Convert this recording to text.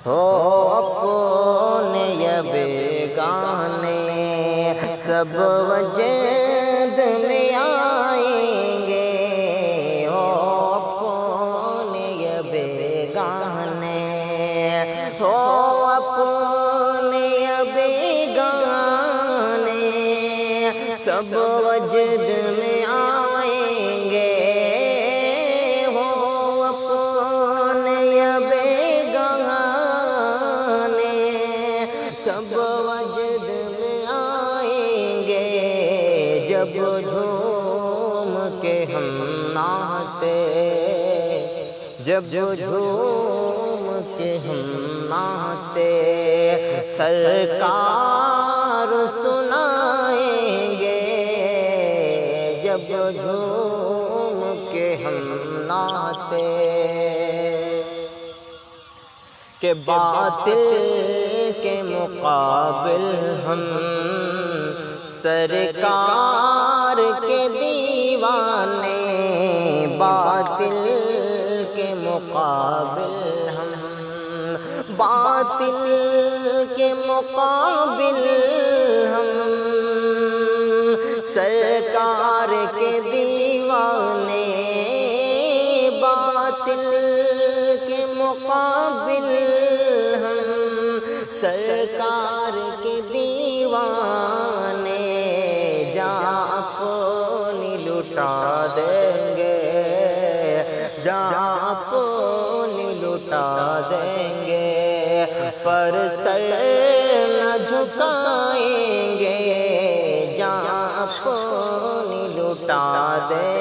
ہو اپنے یا بیگانے سب وجد میں آئیں گے، ہو اپنے یا بیگانے، ہو اپنے یا بیگانے سب وجد میں آئیں گے، ہو اپنے یا بیگانے سب وجد میں آئیں گے، جب جھوم کے ہم ناچتے، جب جھوم کے ہم ناچتے سرکار سنائیں گے، جب جھوم کے ہم ناچتے کہ باطل کے مقابل ہم سرکار کے دیوانے، باطل کے مقابل ہم، باطل کے مقابل ہم سرکار کے دیوانے، باطل کے مقابل ہم سرکار کے دیوانے، جان اپنی لٹا دیں گے، جان اپنی لٹا دیں گے، پر سر نہ جھکائیں گے، جان اپنی لٹا دیں